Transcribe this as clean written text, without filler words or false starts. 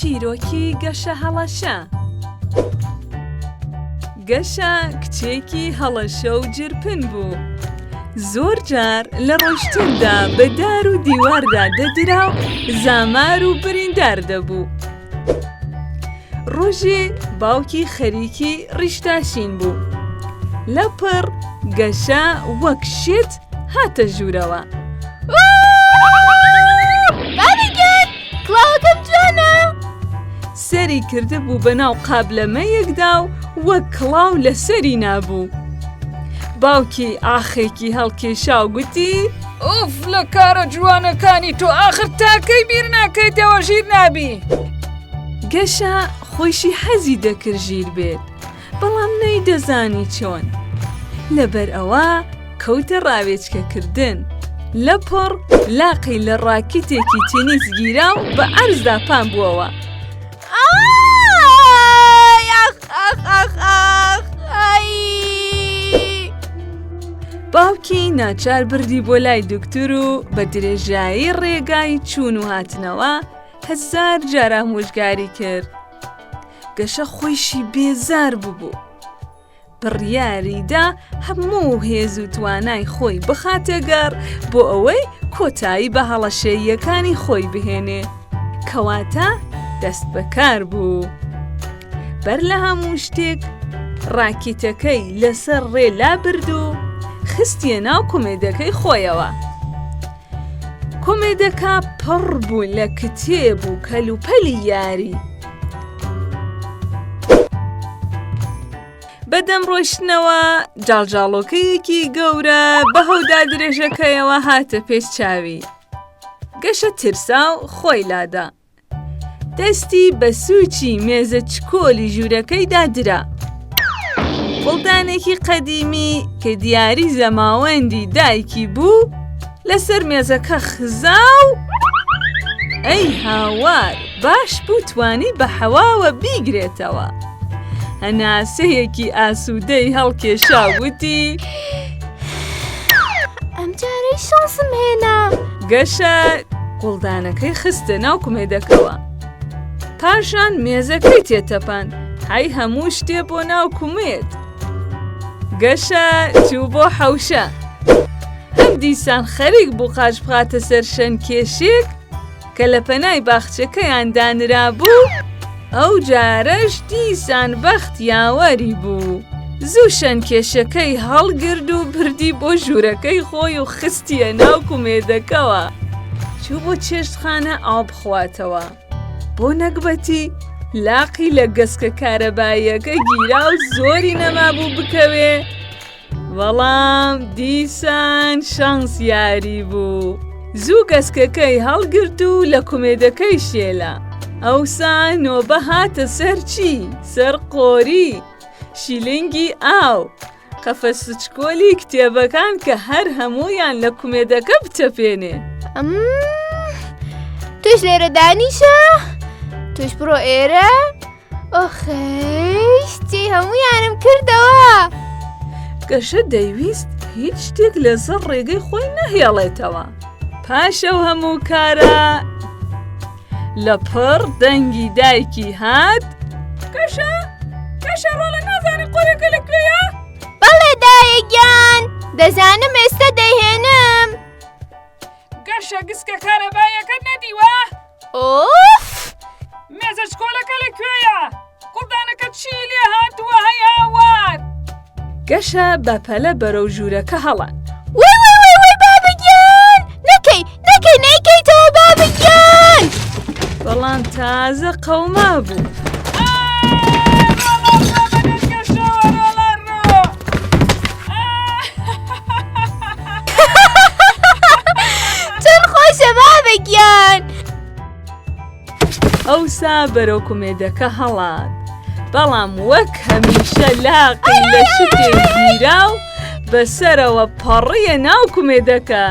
چیرۆکی گەشە هەڵەشە. گەشە کچێکی هەڵەشە و جرپن بوو. زۆر جار لە ڕۆیشتندا بە دار و دیواردا دەدرا و زامار و بریندار دەبوو. ڕۆژێ باوکی خەریکی ڕیشتاشین بوو. لەپڕ گەشە وەک شێت هاتە ژوورەوە. بابیگەن، کڵاوەکەم جوانە. سەری کردبوو بەناو قابلەمەیەکدا و وەک کڵاو لەسەری نابوو. باوکی ئاخێکی هەڵکێشا و گوتی: ئوف لە کارە جوانەکانی تۆ ئاخر تاکەی بیر ناکەیتەوە ژیر نابی. گەشە خۆشی حەزی دەکرد ژیر بێت، بەڵام نەیدەزانی چۆن. لەبەر ئەوە کەوتە ڕاوێچکەکردن. لەپڕ لاقی لە ڕاکێتێکی تێنیس گیرا و بە عەرزدا پام بووەوە. باوکی ناچار بردی بۆ لای دکتور و بە درێژایی ڕێگای چوون و هاتنەوە 1000 جار ئامۆژگاری کرد. گەشە خۆیشی بێزار بوو. بڕیاریدا هەموو هێز و توانای خۆی بخاتە گەڕ بۆ ئەوەی کۆتایی بە هەڵەشێیەکانی خۆی بهێنێ، کەواتە دەست بەکار بوو. بەر لە هەموو شتێک ڕاکێتەکەی لەسەر ڕێ لابرد و خستیە ناو کۆمێدەکەی خۆیەوە. کۆمێدەکە پڕ بوو لە کتێب و کەلوپەلی یاری. بەدەم ڕۆیشتنەوە جاڵجاڵۆکەیەکی گەورە بە هەودا درێژەکەیەوە هاتە پێش چاوی. گەشە ترسا و خۆی لادا. دەستی بە سووچی مێزە چکۆلی ژوورەکەی دادرا. گوڵدانێکی قەدیمی کە دیاری زەماوەندی دایکی بوو لەسەر مێزەکە خزا و ئەی هاوار باش بوو توانی بە حەواوە بیگرێتەوە. هەناسەیەکی ئاسوودەی هەڵکێشا وتی: ئەم جارەی شانسم هێنا. گەشە گوڵدانەکەی خستە ناو کومێدەکەوە. پاشان مێزەکەی تێتەپاند. هەی هەموو شتێ بۆ ناو کومێد. گەشە چوو بۆ حەوشە. هەم دیسان خەریک بوو قاش بخاتە سەر شەنکێشێک کە لە پەنای باخچەکەیان دانرا بوو. ئەو جارەش دیسان بەخت یاوەری بوو. زوو شەنکێشەکەی هەڵگرد و بردی بۆ ژوورەکەی خۆی و خستیە ناو کومێدەکەوە. چوو بۆ چێشتخانە ئاو بخواتەوە. بۆ نەکبەتی لاقی لە گەسکە کارەباییەکە گیرا و زۆری نەمابوو بکەوێ. بەڵام دیسان شانس یاری بوو. زوو گەسکەکەی هەڵگرت و لە کومێدەکەی شێلا. ئەوسا نۆبە هاتە سەر چی؟ سەر قۆری، شیلنگی ئاو، قەفەس سچکۆلی کتێبەکان کە هەر هەموویان لە کومێدەکە بتەپێنێ. توش لێرە دانیشە؟ توش بڕۆ ئێرە؟ ئۆخەی شتی هەموویانم کردەوە. گەشە دەیویست هیچ شتێک لەسەر ڕێگەی خۆی نەهێڵێتەوە. پاشەو هەموو کارە لەپڕ دەنگی دایکی هات: کەشە ڕۆڵە نازانی قۆرێکە لەکوێیە؟ بەڵێ دایەگیان، دەزانم ئێستا دەیهێنم. گەشە گسکە کارەباییەکەت نەدیوە؟ ئۆف! مێزە چکۆلەکە لەکوێیە؟ گوڵدانەکە چی لێ هاتووە هەی هاوار؟ گەشە بەپەلە بەرەو ژوورەکە هەڵات. وای بابگیان! نەکەی نەیکەیتەوە بابگیان! بەڵام تازە قەوما بوو. چەند خۆشە بابگیان! ئەوسا بەرەو کومێدەکە هەڵات. بەڵام وەک هەمیشە لاقی لە شتێک گیرا و بەسەرەوە پەڕیە ناو کومێدەکە.